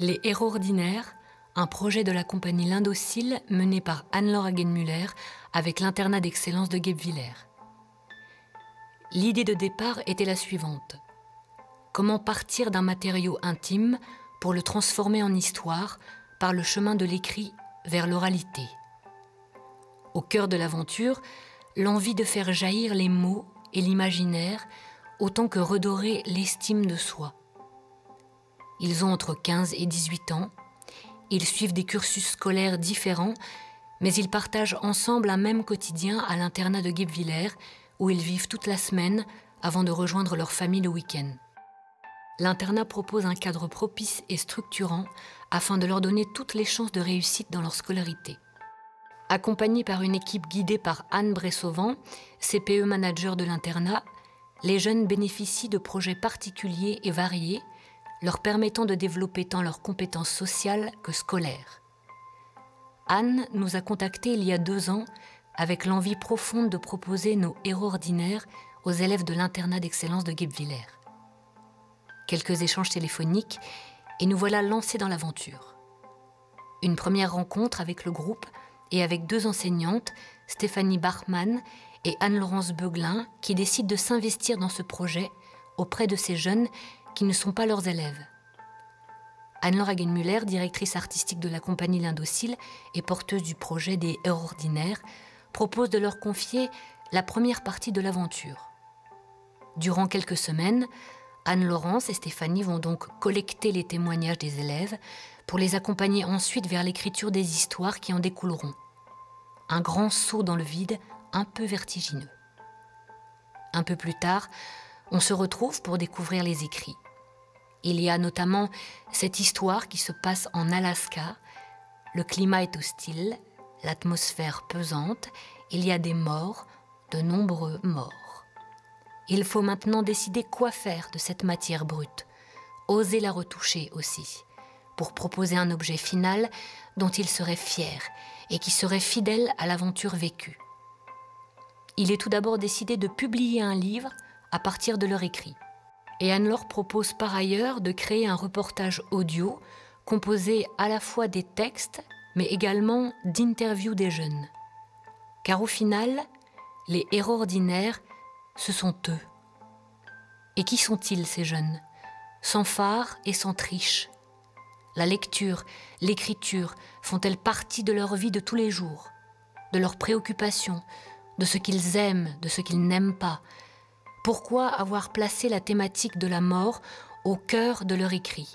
Les Héros ordinaires, un projet de la compagnie L'Indocile mené par Anne-Laure Hagenmüller avec l'internat d'excellence de Guebwiller. L'idée de départ était la suivante. Comment partir d'un matériau intime pour le transformer en histoire par le chemin de l'écrit vers l'oralité. Au cœur de l'aventure, l'envie de faire jaillir les mots et l'imaginaire autant que redorer l'estime de soi. Ils ont entre 15 et 18 ans, ils suivent des cursus scolaires différents, mais ils partagent ensemble un même quotidien à l'internat de Guebwiller où ils vivent toute la semaine avant de rejoindre leur famille le week-end. L'internat propose un cadre propice et structurant afin de leur donner toutes les chances de réussite dans leur scolarité. Accompagnés par une équipe guidée par Anne Bressovant, CPE manager de l'internat, les jeunes bénéficient de projets particuliers et variés, leur permettant de développer tant leurs compétences sociales que scolaires. Anne nous a contactés il y a 2 ans avec l'envie profonde de proposer nos héros ordinaires aux élèves de l'internat d'excellence de Guebwiller. Quelques échanges téléphoniques et nous voilà lancés dans l'aventure. Une première rencontre avec le groupe et avec 2 enseignantes, Stéphanie Bachmann et Anne-Laurence Beuglin, qui décident de s'investir dans ce projet auprès de ces jeunes qui ne sont pas leurs élèves. Anne-Laure Hagenmüller, directrice artistique de la compagnie L'Indocile et porteuse du projet des Héros ordinaires, propose de leur confier la première partie de l'aventure. Durant quelques semaines, Anne-Laurence et Stéphanie vont donc collecter les témoignages des élèves pour les accompagner ensuite vers l'écriture des histoires qui en découleront. Un grand saut dans le vide, un peu vertigineux. Un peu plus tard, on se retrouve pour découvrir les écrits. Il y a notamment cette histoire qui se passe en Alaska. Le climat est hostile, l'atmosphère pesante, il y a des morts, de nombreux morts. Il faut maintenant décider quoi faire de cette matière brute, oser la retoucher aussi, pour proposer un objet final dont ils seraient fiers et qui serait fidèle à l'aventure vécue. Il est tout d'abord décidé de publier un livre à partir de leur écrit. Et Anne-Laure propose par ailleurs de créer un reportage audio composé à la fois des textes, mais également d'interviews des jeunes. Car au final, les héros ordinaires, ce sont eux. Et qui sont-ils ces jeunes? Sans phare et sans triche. La lecture, l'écriture font-elles partie de leur vie de tous les jours, de leurs préoccupations, de ce qu'ils aiment, de ce qu'ils n'aiment pas? Pourquoi avoir placé la thématique de la mort au cœur de leur écrit?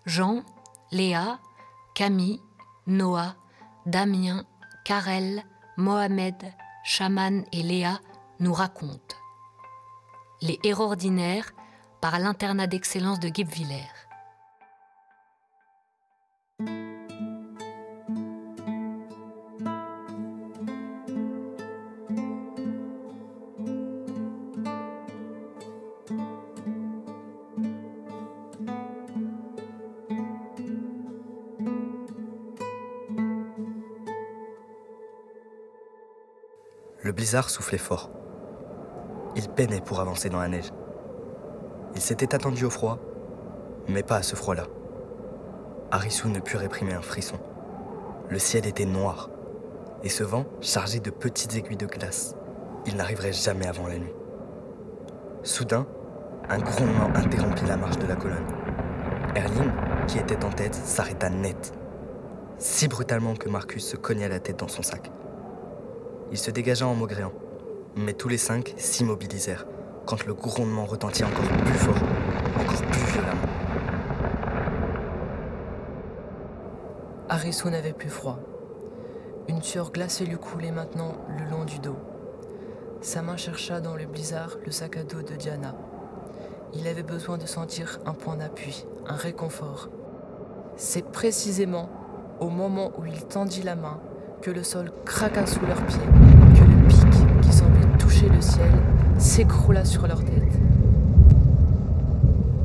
Jean, Léa, Camille, Noah, Damien, Karel, Mohamed, Chaman et Léa nous racontent. Les héros ordinaires par l'internat d'excellence de Guebwiller. Le blizzard soufflait fort. Il peinait pour avancer dans la neige. Il s'était attendu au froid, mais pas à ce froid-là. Arissou ne put réprimer un frisson. Le ciel était noir, et ce vent chargé de petites aiguilles de glace. Il n'arriverait jamais avant la nuit. Soudain, un grondement interrompit la marche de la colonne. Erling, qui était en tête, s'arrêta net, si brutalement que Marcus se cogna la tête dans son sac. Il se dégagea en maugréant, mais tous les 5 s'immobilisèrent quand le grondement retentit encore plus fort, encore plus violemment. Arissou n'avait plus froid. Une sueur glacée lui coulait maintenant le long du dos. Sa main chercha dans le blizzard le sac à dos de Diana. Il avait besoin de sentir un point d'appui, un réconfort. C'est précisément au moment où il tendit la main que le sol craqua sous leurs pieds, que le pic qui semblait toucher le ciel s'écroula sur leur tête.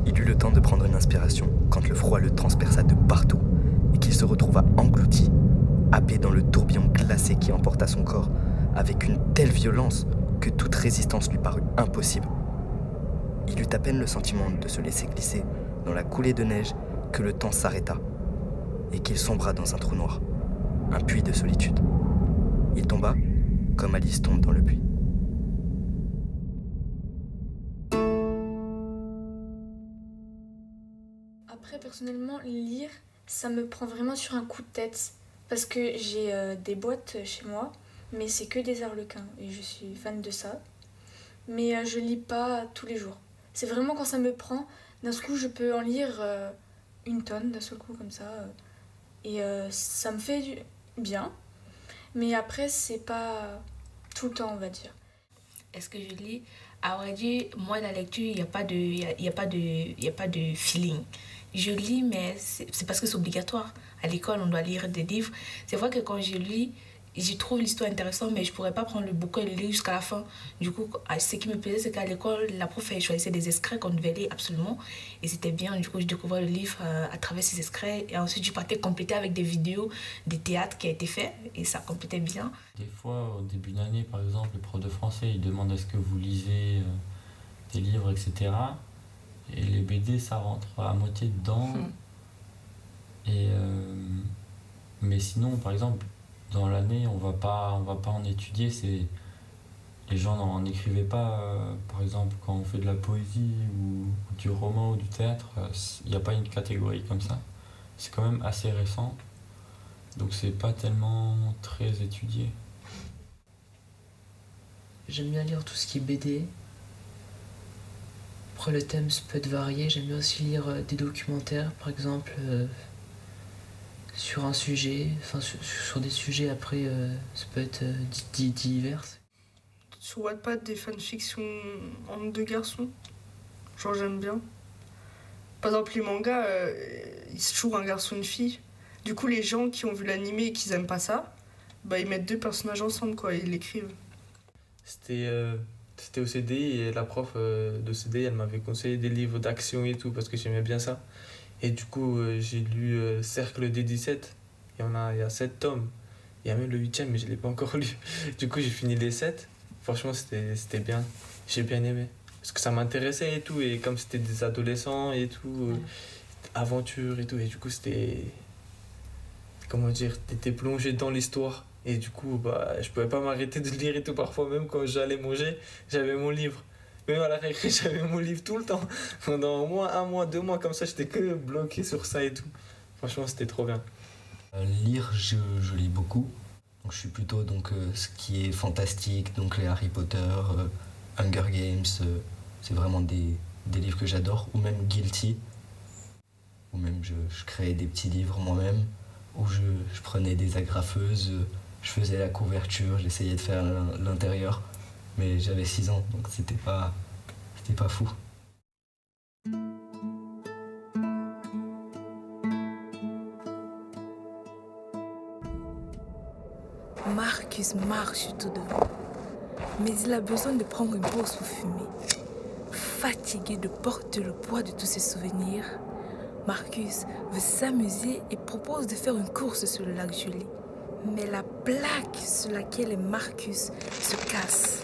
Il eut le temps de prendre une inspiration quand le froid le transperça de partout et qu'il se retrouva englouti, happé dans le tourbillon glacé qui emporta son corps avec une telle violence que toute résistance lui parut impossible. Il eut à peine le sentiment de se laisser glisser dans la coulée de neige que le temps s'arrêta et qu'il sombra dans un trou noir, un puits de solitude. Il tomba comme Alice tombe dans le puits. Après, personnellement, lire, ça me prend vraiment sur un coup de tête. Parce que j'ai des boîtes chez moi, mais c'est que des Harlequins et je suis fan de ça. Mais je lis pas tous les jours. C'est vraiment quand ça me prend, d'un seul coup je peux en lire une tonne d'un seul coup comme ça. Et ça me fait du bien. Mais après c'est pas tout le temps on va dire. Est-ce que je lis? À vrai dire, moi la lecture, il n'y a pas de feeling. Je lis, mais c'est parce que c'est obligatoire. À l'école, on doit lire des livres. C'est vrai que quand je lis, je trouve l'histoire intéressante, mais je ne pourrais pas prendre le bouquin et le lire jusqu'à la fin. Du coup, ce qui me plaisait, c'est qu'à l'école, la prof elle choisissait des extraits qu'on devait lire absolument. Et c'était bien. Du coup, je découvrais le livre à travers ces extraits. Et ensuite, je partais compléter avec des vidéos, des théâtres qui a été fait. Et ça complétait bien. Des fois, au début d'année, par exemple, le prof de français, il demande est-ce que vous lisez des livres, etc. Et les BD, ça rentre à moitié dedans. Et, mais sinon, par exemple, dans l'année, on va pas en étudier. Les gens n'en écrivaient pas. Par exemple, quand on fait de la poésie ou du roman ou du théâtre, il n'y a pas une catégorie comme ça. C'est quand même assez récent. Donc c'est pas tellement très étudié. J'aime bien lire tout ce qui est BD. Après, le thème peut être varié. J'aime bien aussi lire des documentaires, par exemple, sur un sujet, enfin sur des sujets. Après, ça peut être divers. Sur Wattpad, des fanfictions entre deux garçons. Genre, j'aime bien. Par exemple, les mangas, c'est toujours un garçon et une fille. Du coup, les gens qui ont vu l'animé et qui n'aiment pas ça, bah, ils mettent deux personnages ensemble, quoi, et ils l'écrivent. C'était au CDI et la prof de CDI, elle m'avait conseillé des livres d'action et tout parce que j'aimais bien ça. Et du coup, j'ai lu Cercle des 17. Il y a 7 tomes. Il y a même le 8e, mais je ne l'ai pas encore lu. Du coup, j'ai fini les 7. Franchement, c'était bien. J'ai bien aimé. Parce que ça m'intéressait et tout. Et comme c'était des adolescents et tout, aventure et tout. Et du coup, c'était... Comment dire? T'étais plongé dans l'histoire. Et du coup, bah, je pouvais pas m'arrêter de lire et tout. Parfois, même quand j'allais manger, j'avais mon livre. Même à la récré, j'avais mon livre tout le temps. Pendant au moins 1 mois, 2 mois, comme ça, j'étais que bloqué sur ça et tout. Franchement, c'était trop bien. Lire, je lis beaucoup. Donc, je suis plutôt ce qui est fantastique, donc les Harry Potter, Hunger Games. C'est vraiment des livres que j'adore. Ou même Guilty. Ou même je créais des petits livres moi-même. Où je prenais des agrafeuses. Je faisais la couverture, j'essayais de faire l'intérieur, mais j'avais 6 ans, donc c'était pas fou. Marcus marche tout devant, mais il a besoin de prendre une pause pour fumer. Fatigué de porter le poids de tous ses souvenirs, Marcus veut s'amuser et propose de faire une course sur le lac Julie. Mais la plaque sur laquelle est Marcus se casse.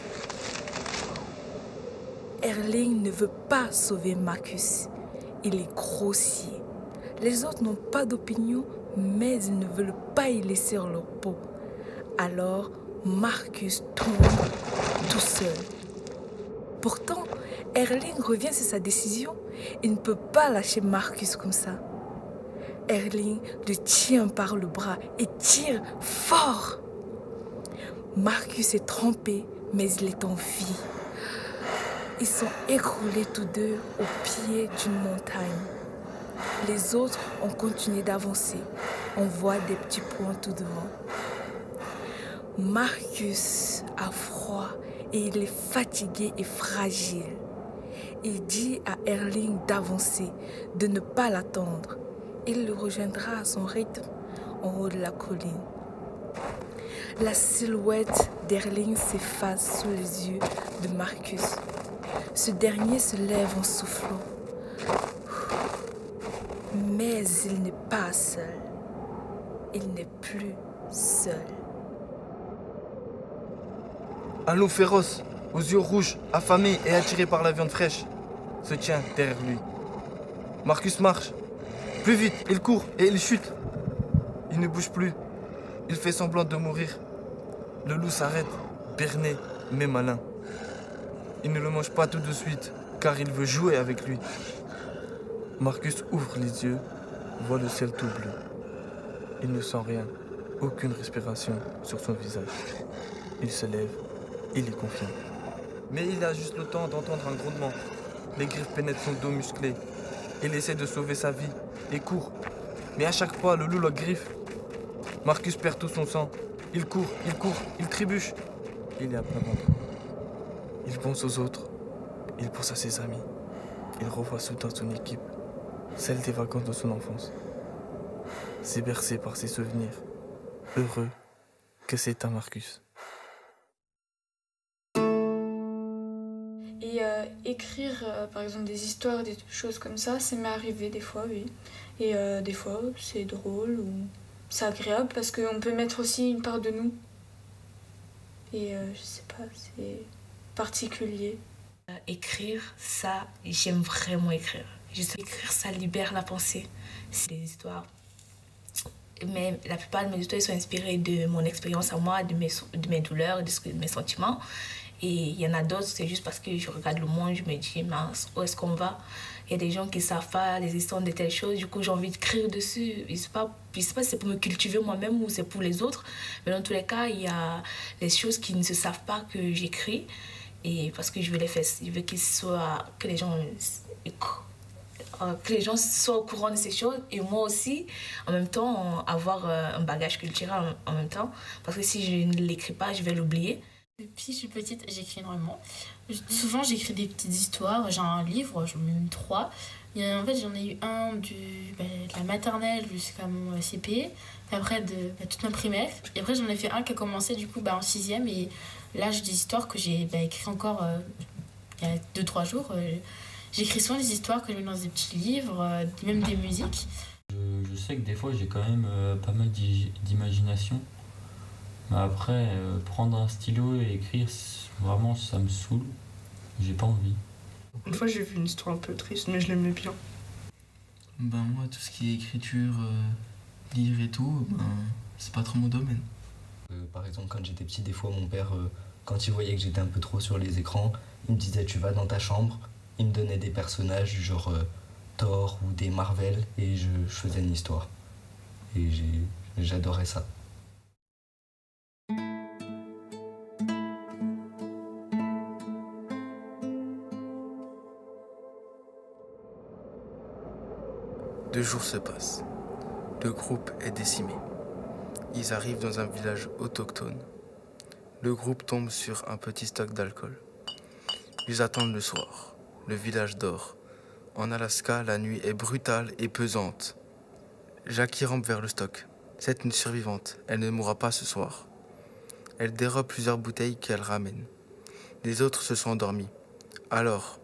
Erling ne veut pas sauver Marcus. Il est grossier. Les autres n'ont pas d'opinion, mais ils ne veulent pas y laisser leur peau. Alors, Marcus tombe tout seul. Pourtant, Erling revient sur sa décision. Il ne peut pas lâcher Marcus comme ça. Erling le tient par le bras et tire fort. Marcus est trempé, mais il est en vie. Ils sont écroulés tous deux au pied d'une montagne. Les autres ont continué d'avancer. On voit des petits points tout devant. Marcus a froid et il est fatigué et fragile. Il dit à Erling d'avancer, de ne pas l'attendre. Il le rejoindra à son rythme en haut de la colline. La silhouette d'Erling s'efface sous les yeux de Marcus. Ce dernier se lève en soufflant. Mais il n'est pas seul. Il n'est plus seul. Un loup féroce, aux yeux rouges, affamé et attiré par la viande fraîche, se tient derrière lui. Marcus marche, Plus vite, il court et il chute. Il ne bouge plus. Il fait semblant de mourir. Le loup s'arrête, berné, mais malin. Il ne le mange pas tout de suite, car il veut jouer avec lui. Marcus ouvre les yeux, voit le ciel tout bleu. Il ne sent rien, aucune respiration sur son visage. Il se lève, il est confiant. Mais il a juste le temps d'entendre un grondement. Les griffes pénètrent son dos musclé. Il essaie de sauver sa vie et court. Mais à chaque fois, le loup le griffe. Marcus perd tout son sang. Il court, il trébuche. Il est à plat ventre. Il pense aux autres. Il pense à ses amis. Il revoit soudain son équipe, celle des vacances de son enfance. C'est bercé par ses souvenirs. Heureux que c'est un Marcus. Et écrire, par exemple, des histoires, des choses comme ça m'est arrivé des fois, oui. Et des fois, c'est drôle ou c'est agréable parce qu'on peut mettre aussi une part de nous. Et je sais pas, c'est particulier. Écrire, ça, j'aime vraiment écrire. Je sais écrire, ça libère la pensée. C'est des histoires. Mais la plupart de mes histoires sont inspirées de mon expérience à moi, de mes douleurs, de mes sentiments. Et il y en a d'autres, c'est juste parce que je regarde le monde, je me dis, mince, où est-ce qu'on va? Il y a des gens qui ne savent pas l'existence de telles choses, du coup j'ai envie d'écrire dessus. Je ne sais pas si c'est pour me cultiver moi-même ou c'est pour les autres. Mais dans tous les cas, il y a des choses qui ne se savent pas que j'écris. Et parce que je veux les faire, je veux que les gens soient au courant de ces choses. Et moi aussi, en même temps, avoir un bagage culturel en même temps. Parce que si je ne l'écris pas, je vais l'oublier. Depuis que je suis petite, j'écris énormément. Souvent, j'écris des petites histoires. J'ai un livre, j'en ai même 3. En fait, j'en ai eu un de la maternelle jusqu'à mon CP. Après, toute ma primaire. Et après, j'en ai fait un qui a commencé du coup en 6e. Et là, j'ai des histoires que j'ai écrites encore il y a 2-3 jours. J'écris souvent des histoires que je mets dans des petits livres, même des musiques. Je sais que des fois, j'ai quand même pas mal d'imagination. Mais après, prendre un stylo et écrire, vraiment, ça me saoule. J'ai pas envie. Une fois, j'ai vu une histoire un peu triste, mais je l'aimais bien. Moi, tout ce qui est écriture, lire et tout, c'est pas trop mon domaine. Par exemple, quand j'étais petit, des fois, mon père, quand il voyait que j'étais un peu trop sur les écrans, il me disait, tu vas dans ta chambre. Il me donnait des personnages, genre Thor ou des Marvel, et je faisais une histoire. Et j'adorais ça. Deux jours se passent. Le groupe est décimé. Ils arrivent dans un village autochtone. Le groupe tombe sur un petit stock d'alcool. Ils attendent le soir. Le village dort. En Alaska, la nuit est brutale et pesante. Jackie rampe vers le stock. C'est une survivante. Elle ne mourra pas ce soir. Elle dérobe plusieurs bouteilles qu'elle ramène. Les autres se sont endormis. Alors,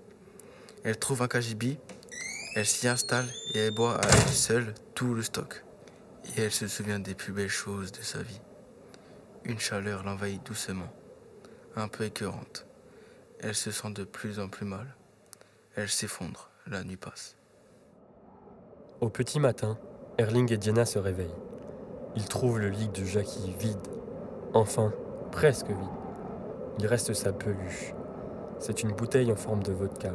elle trouve un cagibi. Elle s'y installe et elle boit à elle seule tout le stock. Et elle se souvient des plus belles choses de sa vie. Une chaleur l'envahit doucement, un peu écœurante. Elle se sent de plus en plus mal. Elle s'effondre, la nuit passe. Au petit matin, Erling et Diana se réveillent. Ils trouvent le lit de Jackie vide. Enfin, presque vide. Il reste sa peluche. C'est une bouteille en forme de vodka.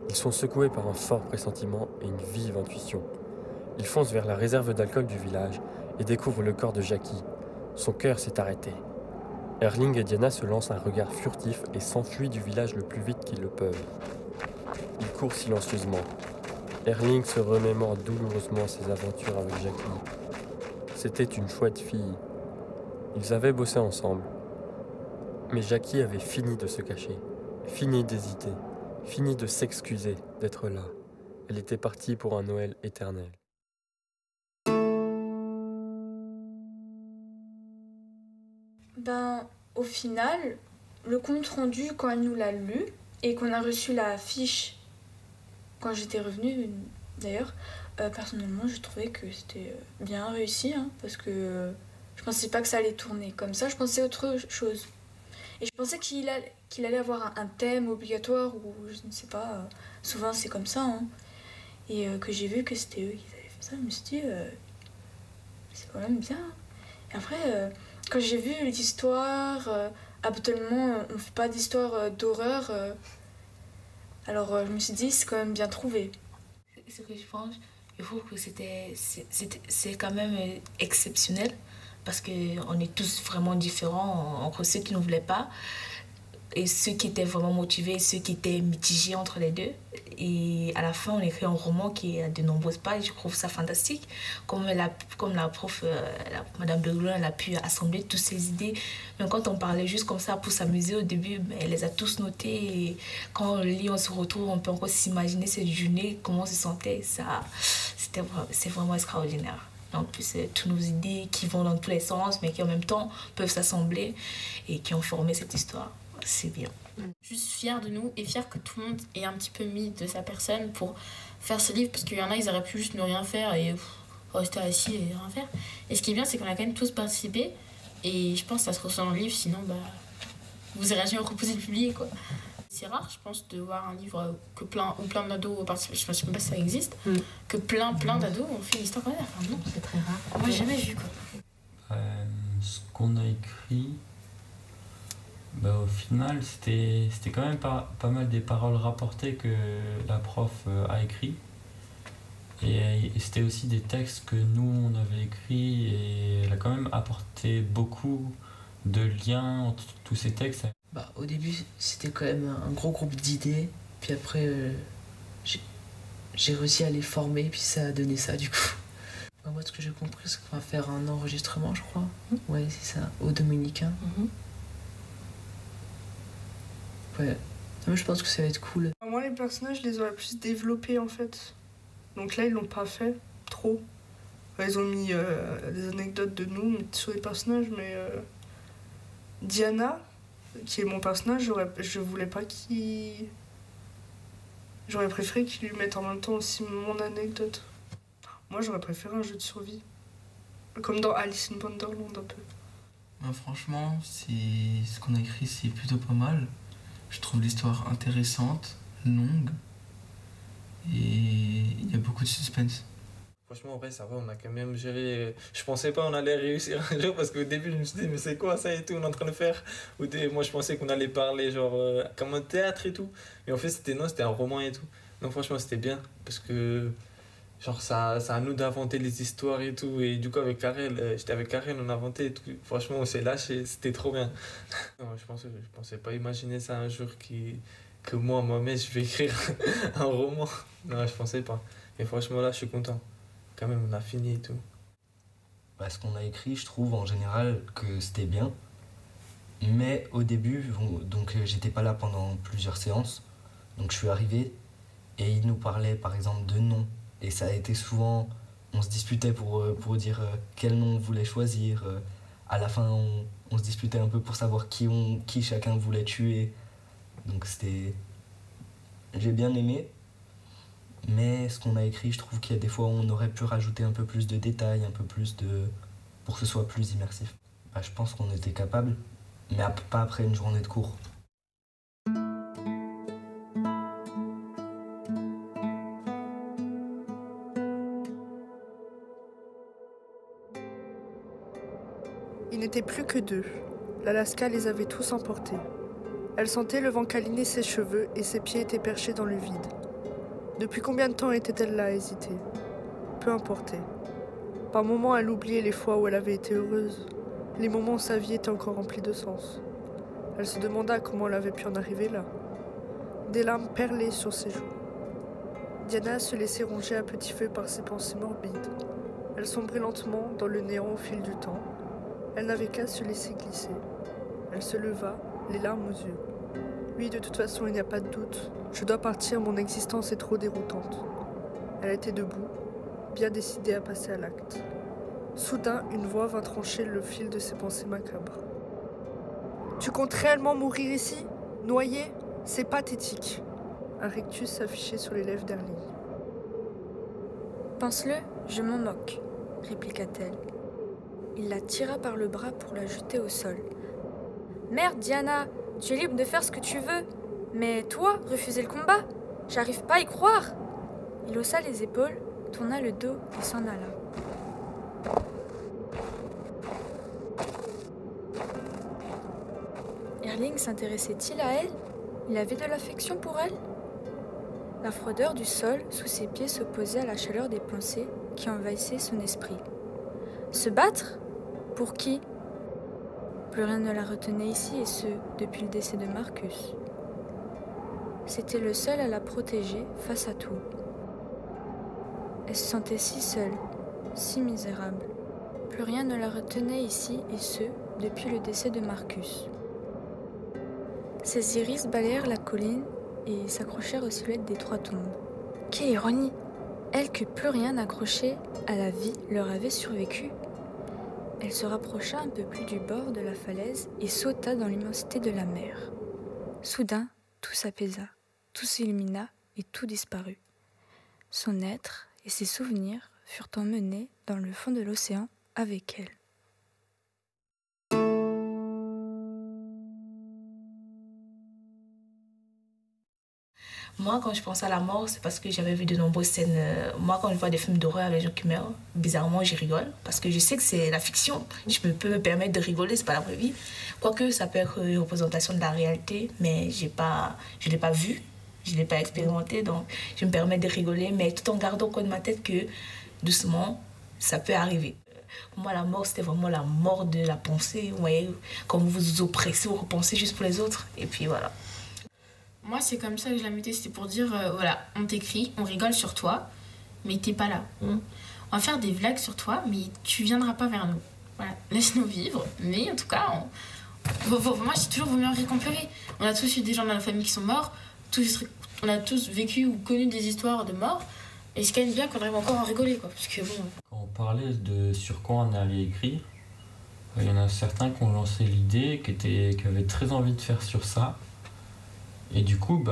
Ils sont secoués par un fort pressentiment et une vive intuition. Ils foncent vers la réserve d'alcool du village et découvrent le corps de Jackie. Son cœur s'est arrêté. Erling et Diana se lancent un regard furtif et s'enfuient du village le plus vite qu'ils le peuvent. Ils courent silencieusement. Erling se remémore douloureusement ses aventures avec Jackie. C'était une chouette fille. Ils avaient bossé ensemble. Mais Jackie avait fini de se cacher, fini d'hésiter. Fini de s'excuser d'être là. Elle était partie pour un Noël éternel. Au final, le compte rendu, quand elle nous l'a lu et qu'on a reçu la fiche quand j'étais revenue, d'ailleurs, personnellement, je trouvais que c'était bien réussi, parce que je pensais pas que ça allait tourner comme ça, je pensais autre chose. Et je pensais qu'il allait avoir un thème obligatoire ou je ne sais pas, souvent c'est comme ça. Et que j'ai vu que c'était eux qui avaient Ça, je me suis dit, c'est quand même bien. Et après, quand j'ai vu l'histoire, habituellement, on ne fait pas d'histoire d'horreur. Alors, je me suis dit, c'est quand même bien trouvé. Ce que je pense, je trouve que c'est quand même exceptionnel parce qu'on est tous vraiment différents entre ceux qui ne voulaient pas et ceux qui étaient vraiment motivés, ceux qui étaient mitigés entre les deux. Et à la fin, on écrit un roman qui a de nombreuses pages. Je trouve ça fantastique. Comme la prof, Madame Berglund, elle a pu assembler toutes ces idées. Même quand on parlait juste comme ça pour s'amuser au début, elle les a tous notées. Et quand on lit, on se retrouve, on peut encore s'imaginer cette journée, comment on se sentait. C'est vraiment extraordinaire. En plus, toutes nos idées qui vont dans tous les sens, mais qui en même temps peuvent s'assembler et qui ont formé cette histoire. C'est bien. Juste fière de nous et fière que tout le monde ait un petit peu mis de sa personne pour faire ce livre, parce qu'il y en a, ils auraient pu juste ne rien faire et rester assis et rien faire. Et ce qui est bien, c'est qu'on a quand même tous participé et je pense que ça se ressent dans le livre, sinon vous n'aurez jamais proposé de publier, quoi. C'est rare, je pense, de voir un livre que plein d'ados participent. Je ne sais même pas si ça existe, que plein d'ados ont fait une histoire comme ça. Enfin, non, c'est très rare. Moi, j'ai jamais vu, quoi. Ce qu'on a écrit, au final, c'était quand même pas mal des paroles rapportées que la prof a écrit. Et c'était aussi des textes que nous, on avait écrits, et elle a quand même apporté beaucoup de liens entre tous ces textes. Au début, c'était quand même un gros groupe d'idées, puis après, j'ai réussi à les former, puis ça a donné ça, du coup. Moi, ce que j'ai compris, c'est qu'on va faire un enregistrement, je crois. Ouais, c'est ça, aux Dominicains. Ouais, moi je pense que ça va être cool. Moi, les personnages, je les aurais plus développés en fait. Donc là, ils l'ont pas fait trop. Ils ont mis des anecdotes de nous sur les personnages, mais Diana, qui est mon personnage, je voulais pas qu'il. J'aurais préféré qu'il lui mette en même temps aussi mon anecdote. Moi, j'aurais préféré un jeu de survie. Comme dans Alice in Wonderland un peu. Franchement, ce qu'on a écrit, c'est plutôt pas mal. Je trouve l'histoire intéressante, longue, et il y a beaucoup de suspense. Franchement, en vrai, ça va, on a quand même géré. Je pensais pas qu'on allait réussir un jour parce qu'au début, je me suis dit, mais c'est quoi ça et tout, on est en train de faire. Moi, je pensais qu'on allait parler genre comme un théâtre et tout. Mais en fait, c'était un roman et tout. Donc, franchement, c'était bien parce que genre, ça à nous d'inventer les histoires et tout. Et du coup, avec Karel, j'étais avec Karel, on inventait et tout. Franchement, on s'est lâché, c'était trop bien. Non, je pensais pas imaginer ça un jour que moi-même, je vais écrire un roman. Non, je pensais pas. Mais franchement, là, je suis content. Quand même, on a fini et tout. Ce qu'on a écrit, je trouve en général que c'était bien. Mais au début, donc j'étais pas là pendant plusieurs séances. Donc je suis arrivé et il nous parlait par exemple de noms. Et ça a été souvent, on se disputait pour dire quel nom on voulait choisir. À la fin, on se disputait un peu pour savoir qui chacun voulait tuer. Donc j'ai bien aimé. Mais ce qu'on a écrit, je trouve qu'il y a des fois où on aurait pu rajouter un peu plus de détails, un peu plus pour que ce soit plus immersif. Je pense qu'on était capable, mais pas après une journée de cours. Ils n'étaient plus que deux. L'Alaska les avait tous emportés. Elle sentait le vent câliner ses cheveux et ses pieds étaient perchés dans le vide. Depuis combien de temps était-elle là à hésiter? Peu importait. Par moments, elle oubliait les fois où elle avait été heureuse, les moments où sa vie était encore remplie de sens. Elle se demanda comment elle avait pu en arriver là. Des larmes perlaient sur ses joues. Diana se laissait ronger à petit feu par ses pensées morbides. Elle sombrait lentement dans le néant au fil du temps. Elle n'avait qu'à se laisser glisser. Elle se leva, les larmes aux yeux. Oui, de toute façon, il n'y a pas de doute. Je dois partir, mon existence est trop déroutante. Elle était debout, bien décidée à passer à l'acte. Soudain, une voix vint trancher le fil de ses pensées macabres. Tu comptes réellement mourir ici? Noyé? C'est pathétique. Un rictus s'affichait sur les lèvres d'Erling. Pense-le, je m'en moque, répliqua-t-elle. Il la tira par le bras pour la jeter au sol. Merde, Diana, tu es libre de faire ce que tu veux. Mais toi, refuser le combat? J'arrive pas à y croire. Il haussa les épaules, tourna le dos et s'en alla. Erling s'intéressait-il à elle? Il avait de l'affection pour elle? La froideur du sol sous ses pieds s'opposait à la chaleur des pensées qui envahissaient son esprit. Se battre? Pour qui? Plus rien ne la retenait ici, et ce, depuis le décès de Marcus. C'était le seul à la protéger face à tout. Elle se sentait si seule, si misérable. Plus rien ne la retenait ici, et ce, depuis le décès de Marcus. Ses iris balayèrent la colline et s'accrochèrent aux silhouettes des trois tombes. Quelle ironie! Elle que plus rien accroché à la vie leur avait survécu. Elle se rapprocha un peu plus du bord de la falaise et sauta dans l'immensité de la mer. Soudain, tout s'apaisa, tout s'illumina et tout disparut. Son être et ses souvenirs furent emmenés dans le fond de l'océan avec elle. Moi, quand je pense à la mort, c'est parce que j'avais vu de nombreuses scènes. Moi, quand je vois des films d'horreur, les gens qui meurent, bizarrement, j'y rigole. Parce que je sais que c'est la fiction. Je peux me permettre de rigoler, c'est pas la vraie vie. Quoique, ça peut être une représentation de la réalité, mais je ne l'ai pas vu, je ne l'ai pas expérimenté, donc je me permets de rigoler, mais tout en gardant au coin de ma tête que, doucement, ça peut arriver. Pour moi, la mort, c'était vraiment la mort de la pensée. Vous voyez, quand vous vous oppressez, vous repensez juste pour les autres. Et puis voilà. Moi, c'est comme ça que je la mettais, c'était pour dire, voilà, on t'écrit, on rigole sur toi, mais t'es pas là. On va faire des blagues sur toi, mais tu viendras pas vers nous. Voilà, laisse-nous vivre, mais en tout cas, moi, j'ai toujours vaut mieux rire qu'en pleurer. On a tous eu des gens dans la famille qui sont morts, on a tous vécu ou connu des histoires de morts, et c'est quand même bien qu'on arrive encore à en rigoler, quoi, parce que bon... Quand on parlait de sur quoi on allait écrire, il y en a certains qui ont lancé l'idée, qui avaient très envie de faire sur ça. Et du coup,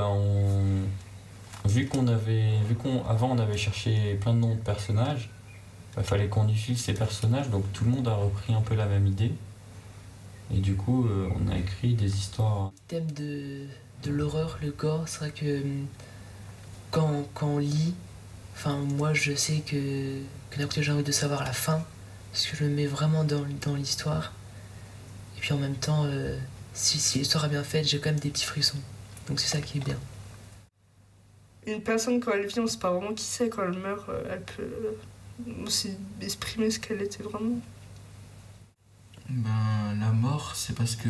vu qu'avant on avait cherché plein de noms de personnages, fallait qu'on utilise ces personnages, donc tout le monde a repris un peu la même idée. Et du coup, on a écrit des histoires. Le thème de l'horreur, le gore, c'est vrai que quand on lit, enfin moi je sais que d'un côté j'ai envie de savoir la fin, parce que je me mets vraiment dans l'histoire. Et puis en même temps, si l'histoire est bien faite, j'ai quand même des petits frissons. Donc c'est ça qui est bien. Une personne, quand elle vit, on sait pas vraiment qui c'est. Quand elle meurt, elle peut aussi exprimer ce qu'elle était vraiment. La mort, c'est parce que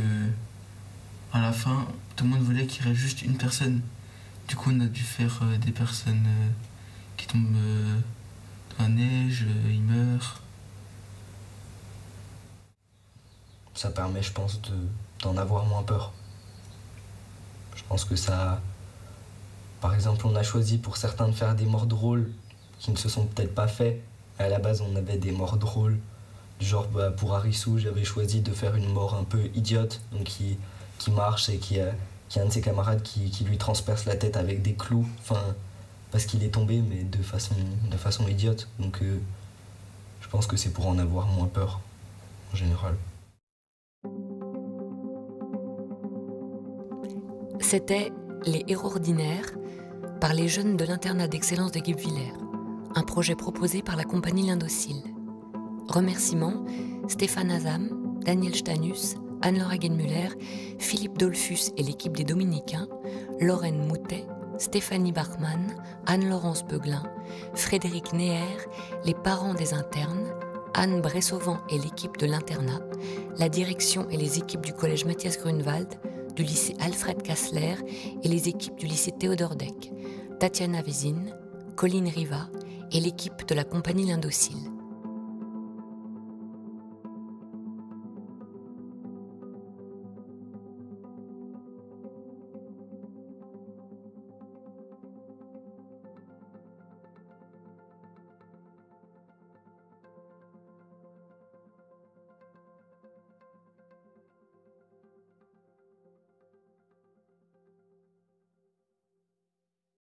à la fin, tout le monde voulait qu'il reste juste une personne. Du coup, on a dû faire des personnes qui tombent dans la neige, ils meurent. Ça permet, je pense, d'en avoir moins peur. Je pense que ça... Par exemple, on a choisi pour certains de faire des morts drôles qui ne se sont peut-être pas faits. À la base, on avait des morts drôles. Du genre, pour Arisu, j'avais choisi de faire une mort un peu idiote, donc qui marche et qui a un de ses camarades qui lui transperce la tête avec des clous, parce qu'il est tombé, mais de façon idiote. Donc je pense que c'est pour en avoir moins peur, en général. C'était Les Héros Ordinaires par les jeunes de l'internat d'excellence de Guebwiller, un projet proposé par la compagnie L'Indocile. Remerciements Stéphane Azam, Daniel Stanus, Anne-Laure Hagenmüller, Philippe Dolphus et l'équipe des Dominicains, Lorraine Moutet, Stéphanie Bachmann, Anne-Laurence Beuglin, Frédéric Neher, les parents des internes, Anne Bressovant et l'équipe de l'internat, la direction et les équipes du collège Mathias Grunewald, du lycée Alfred Kassler et les équipes du lycée Théodore Deck, Tatiana Vézine, Colline Riva et l'équipe de la compagnie L'Indocile.